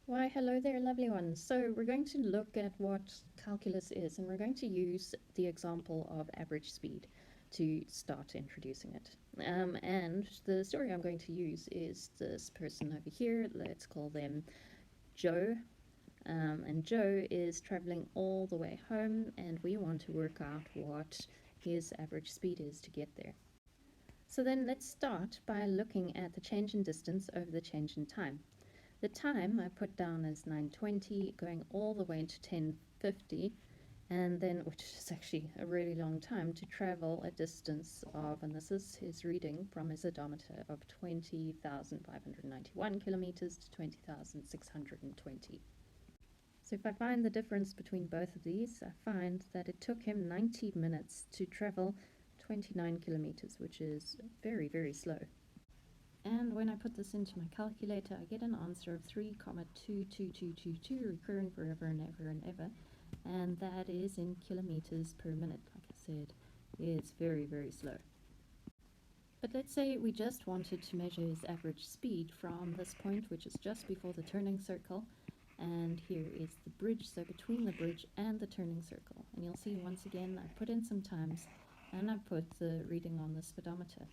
Why, hello there, lovely ones. So we're going to look at what calculus is, and we're going to use the example of average speed to start introducing it. And the story I'm going to use is this person over here. Let's call them Joe. And Joe is traveling all the way home, and we want to work out what his average speed is to get there. So then let's start by looking at the change in distance over the change in time. The time I put down as 9:20, going all the way to 10:50, and then, which is actually a really long time to travel a distance of, and this is his reading from his odometer, of 20,591 kilometers to 20,620. So if I find the difference between both of these, I find that it took him 90 minutes to travel 29 kilometers, which is very, very slow. And when I put this into my calculator, I get an answer of 3,22222 recurring forever and ever and ever. And that is in kilometers per minute. Like I said, it's very, very slow. But let's say we just wanted to measure his average speed from this point, which is just before the turning circle. And here is the bridge, so between the bridge and the turning circle. And you'll see once again, I put in some times and I put the reading on the speedometer.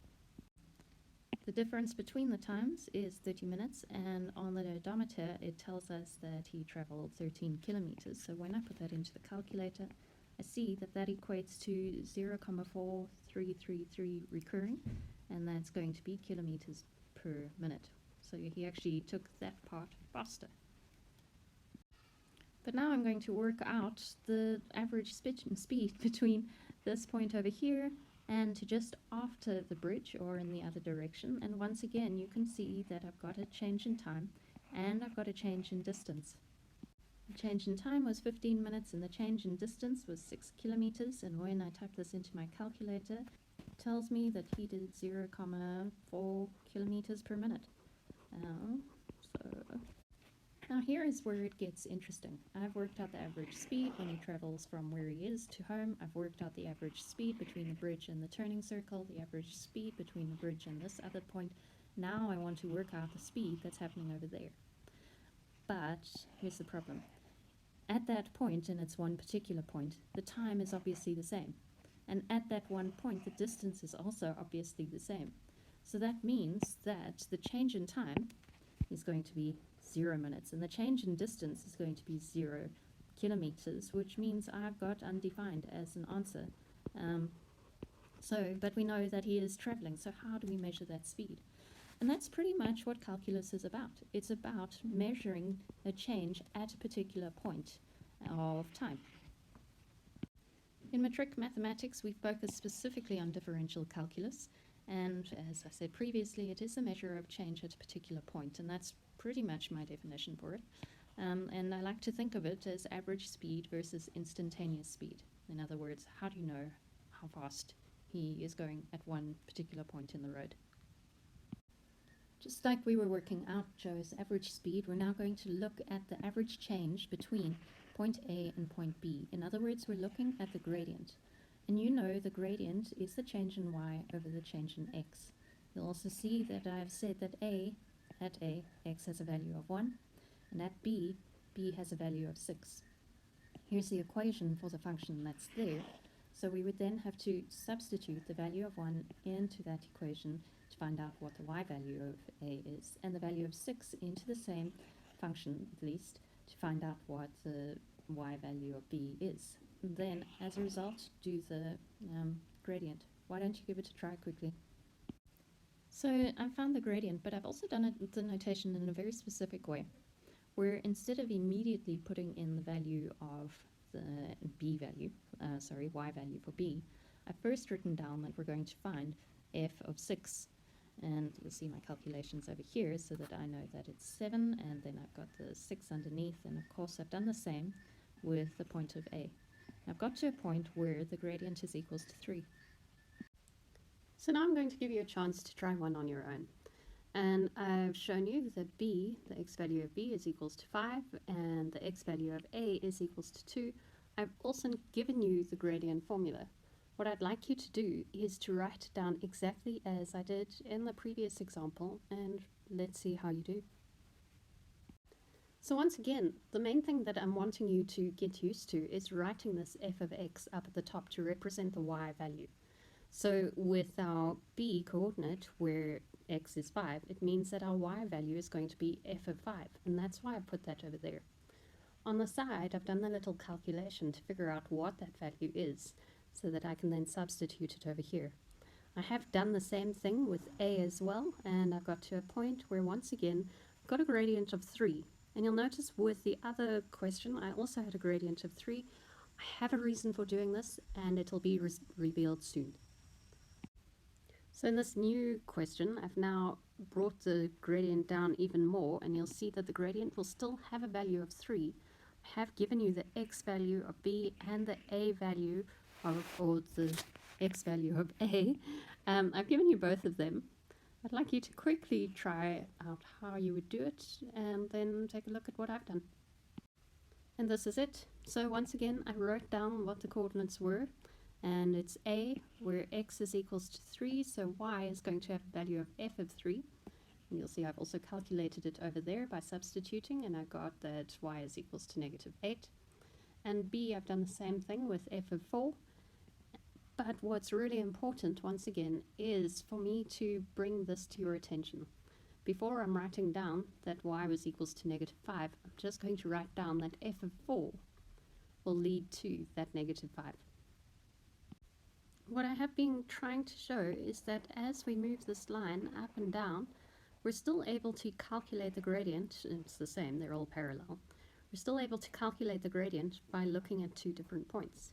The difference between the times is 30 minutes, and on the odometer it tells us that he traveled 13 kilometers. So when I put that into the calculator, I see that that equates to 0,4333 recurring, and that's going to be kilometers per minute. So he actually took that part faster. But now I'm going to work out the average speed between this point over here and to just after the bridge, or in the other direction. And once again, you can see that I've got a change in time and I've got a change in distance. The change in time was 15 minutes and the change in distance was 6 kilometers. And when I type this into my calculator, it tells me that he did 0,4 kilometers per minute. Now here is where it gets interesting. I've worked out the average speed when he travels from where he is to home. I've worked out the average speed between the bridge and the turning circle, the average speed between the bridge and this other point. Now I want to work out the speed that's happening over there. But here's the problem. At that point, and it's one particular point, the time is obviously the same. And at that one point, the distance is also obviously the same. So that means that the change in time is going to be 0 minutes, and the change in distance is going to be 0 kilometers, which means I've got undefined as an answer. But we know that he is traveling, so how do we measure that speed? And that's pretty much what calculus is about. It's about measuring a change at a particular point of time. In matric mathematics, we focus specifically on differential calculus, and as I said previously, it is a measure of change at a particular point, and that's pretty much my definition for it. And I like to think of it as average speed versus instantaneous speed. In other words, how do you know how fast he is going at one particular point in the road? Just like we were working out Joe's average speed, we're now going to look at the average change between point A and point B. In other words, we're looking at the gradient. And you know the gradient is the change in y over the change in x. You'll also see that I've said that at A, x has a value of 1, and at B, b has a value of 6. Here's the equation for the function that's there. So we would then have to substitute the value of 1 into that equation to find out what the y value of A is, and the value of 6 into the same function, at least, to find out what the y value of B is. And then, as a result, do the gradient. Why don't you give it a try quickly? So I found the gradient, but I've also done it with the notation in a very specific way, where instead of immediately putting in the value of the y value for b, I've first written down that we're going to find f of 6, and you'll see my calculations over here so that I know that it's 7, and then I've got the 6 underneath, and of course I've done the same with the point of a. I've got to a point where the gradient is equals to 3. So now I'm going to give you a chance to try one on your own. And I've shown you that b, the x value of b, is equals to 5, and the x value of a is equals to 2. I've also given you the gradient formula. What I'd like you to do is to write it down exactly as I did in the previous example, and let's see how you do. So once again, the main thing that I'm wanting you to get used to is writing this f of x up at the top to represent the y value. So with our b coordinate, where x is 5, it means that our y value is going to be f of 5, and that's why I put that over there. On the side, I've done the little calculation to figure out what that value is, so that I can then substitute it over here. I have done the same thing with a as well, and I've got to a point where once again I've got a gradient of 3. And you'll notice with the other question I also had a gradient of 3. I have a reason for doing this, and it'll be revealed soon. So in this new question, I've now brought the gradient down even more, and you'll see that the gradient will still have a value of 3. I have given you the x value of b and the a value of, or the x value of a. I've given you both of them. I'd like you to quickly try out how you would do it, and then take a look at what I've done. And this is it. So once again, I wrote down what the coordinates were, and it's a, where x is equals to 3, so y is going to have a value of f of 3. And you'll see I've also calculated it over there by substituting, and I got that y is equals to negative 8. And b, I've done the same thing with f of 4. But what's really important, once again, is for me to bring this to your attention. Before I'm writing down that y was equals to negative 5, I'm just going to write down that f of 4 will lead to that negative 5. What I have been trying to show is that as we move this line up and down, we're still able to calculate the gradient. It's the same, they're all parallel. We're still able to calculate the gradient by looking at 2 different points.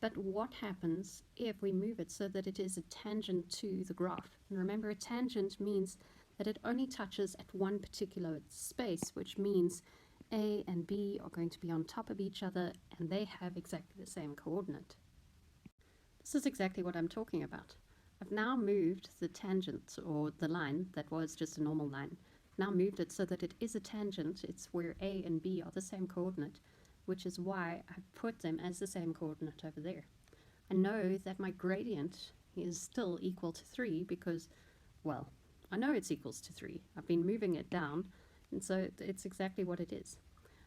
But what happens if we move it so that it is a tangent to the graph? And remember, a tangent means that it only touches at one particular space, which means a and b are going to be on top of each other, and they have exactly the same coordinate. This is exactly what I'm talking about. I've now moved the tangent, or the line that was just a normal line. Now moved it so that it is a tangent. It's where a and b are the same coordinate, which is why I've put them as the same coordinate over there. I know that my gradient is still equal to 3 because, well, I know it's equals to 3. I've been moving it down, and so it's exactly what it is.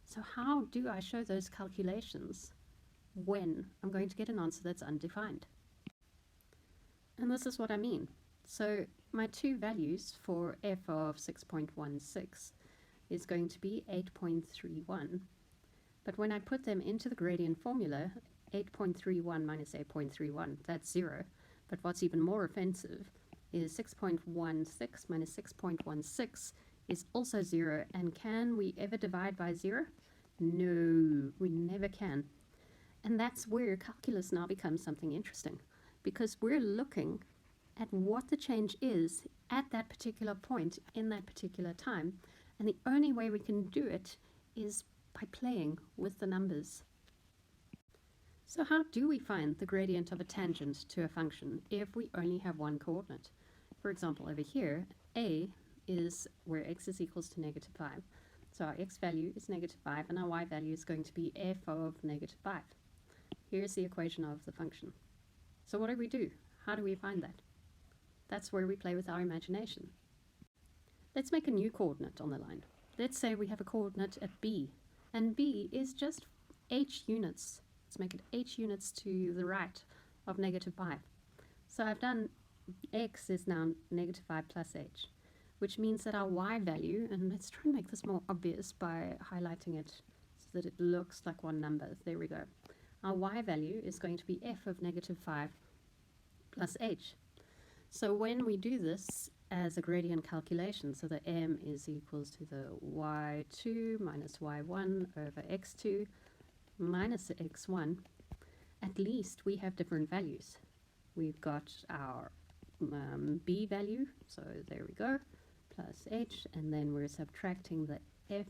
So how do I show those calculations when I'm going to get an answer that's undefined? And this is what I mean. So my 2 values for f of 6.16 is going to be 8.31. But when I put them into the gradient formula, 8.31 minus 8.31, that's 0. But what's even more offensive is 6.16 minus 6.16 is also 0. And can we ever divide by 0? No, we never can. And that's where calculus now becomes something interesting, because we're looking at what the change is at that particular point in that particular time. And the only way we can do it is by playing with the numbers. So how do we find the gradient of a tangent to a function if we only have one coordinate? For example, over here, a is where x is equals to negative 5. So our x value is negative 5, and our y value is going to be f of negative 5. Here's the equation of the function. So what do? How do we find that? That's where we play with our imagination. Let's make a new coordinate on the line. Let's say we have a coordinate at b, and b is just h units. Let's make it h units to the right of negative 5. So I've done x is now negative 5 plus h, which means that our y value, and let's try and make this more obvious by highlighting it so that it looks like one number. There we go. Our y value is going to be f of negative 5 plus h. So when we do this as a gradient calculation, so the m is equals to the y2 minus y1 over x2 minus the x1, at least we have different values. We've got our b value, so there we go, plus h, and then we're subtracting the f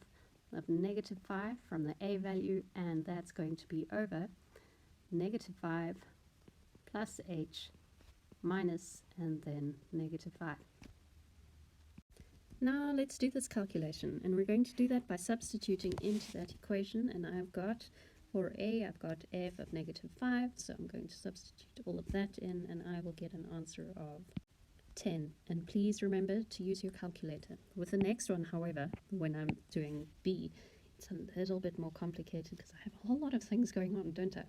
of negative 5 from the a value, and that's going to be over negative 5 plus h minus, and then negative 5. Now let's do this calculation, and we're going to do that by substituting into that equation, and I've got, for a, I've got f of negative 5, so I'm going to substitute all of that in, and I will get an answer of 10. And please remember to use your calculator. With the next one, however, when I'm doing B, it's a little bit more complicated because I have a whole lot of things going on, don't I? I'm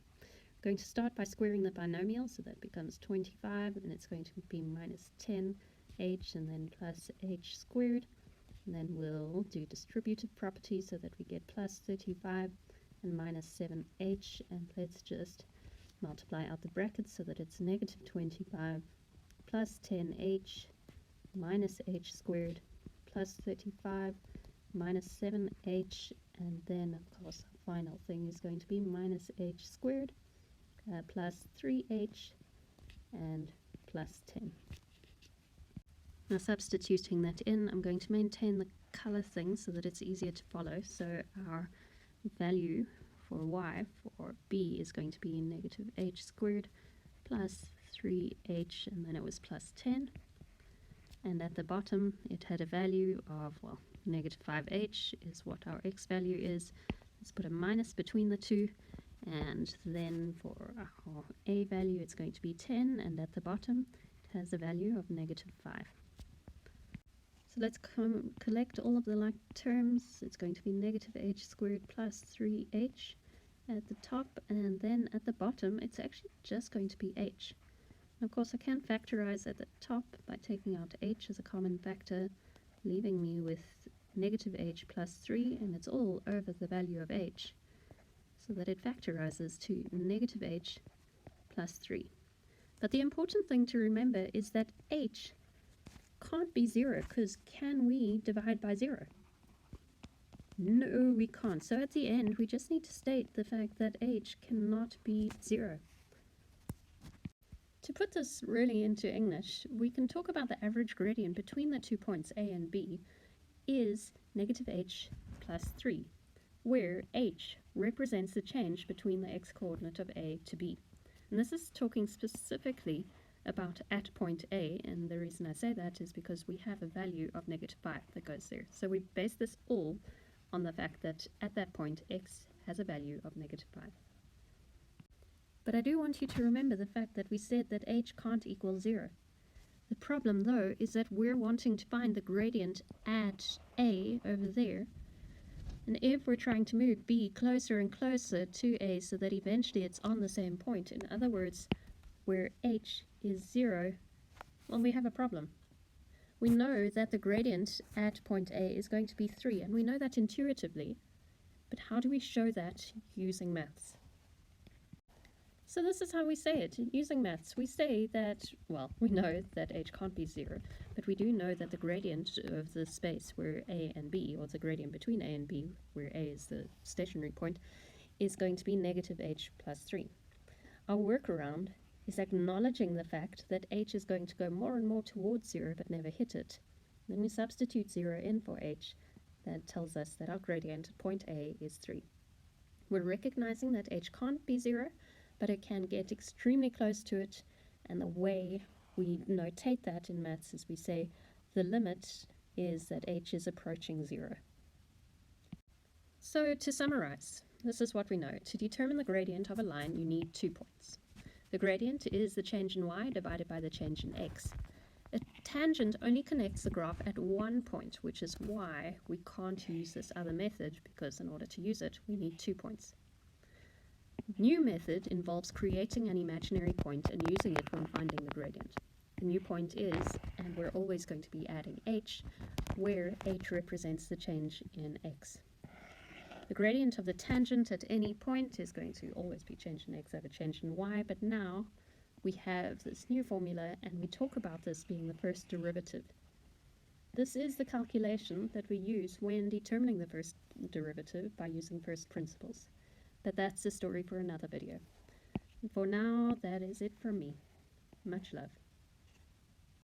going to start by squaring the binomial, so that becomes 25, and it's going to be minus 10h and then plus h squared. And then we'll do distributive properties so that we get plus 35 and minus 7h, and let's just multiply out the brackets so that it's negative 25 plus 10h minus h squared plus 35 minus 7h, and then of course our final thing is going to be minus h squared plus 3h and plus 10. Now substituting that in, I'm going to maintain the color thing so that it's easier to follow. So our value for y for b is going to be negative h squared plus 3h, and then it was plus 10. And at the bottom it had a value of, well, negative 5h is what our x value is. Let's put a minus between the two, and then for our a value it's going to be 10, and at the bottom it has a value of negative 5. So let's collect all of the like terms. It's going to be negative h squared plus 3h at the top, and then at the bottom it's actually just going to be h. And of course I can factorize at the top by taking out h as a common factor, leaving me with negative h plus 3, and it's all over the value of h, so that it factorizes to negative h plus 3. But the important thing to remember is that h can't be 0, because can we divide by 0? No, we can't. So at the end, we just need to state the fact that h cannot be 0. To put this really into English, we can talk about the average gradient between the 2 points A and B is negative h plus 3, where h represents the change between the x-coordinate of A to B. And this is talking specifically about at point A, and the reason I say that is because we have a value of negative 5 that goes there. So we base this all on the fact that at that point x has a value of negative 5. But I do want you to remember the fact that we said that h can't equal 0. The problem though is that we're wanting to find the gradient at A over there, and if we're trying to move B closer and closer to A so that eventually it's on the same point, in other words, where h is 0, well, we have a problem. We know that the gradient at point A is going to be 3, and we know that intuitively, but how do we show that using maths? So this is how we say it. Using maths, we say that, well, we know that h can't be 0, but we do know that the gradient of the space where A and B, or the gradient between A and B, where A is the stationary point, is going to be negative h plus 3. Our workaround is acknowledging the fact that h is going to go more and more towards 0 but never hit it. Then we substitute 0 in for h. That tells us that our gradient at point A is 3. We're recognizing that h can't be 0, but it can get extremely close to it, and the way we notate that in maths is we say the limit is that h is approaching 0. So to summarize, this is what we know. To determine the gradient of a line, you need 2 points. The gradient is the change in y divided by the change in x. A tangent only connects the graph at one point, which is why we can't use this other method, because in order to use it, we need 2 points. The new method involves creating an imaginary point and using it when finding the gradient. The new point is, and we're always going to be adding h, where h represents the change in x. The gradient of the tangent at any point is going to always be change in x over change in y, but now we have this new formula, and we talk about this being the first derivative. This is the calculation that we use when determining the first derivative by using first principles. But that's a story for another video. And for now, that is it from me. Much love.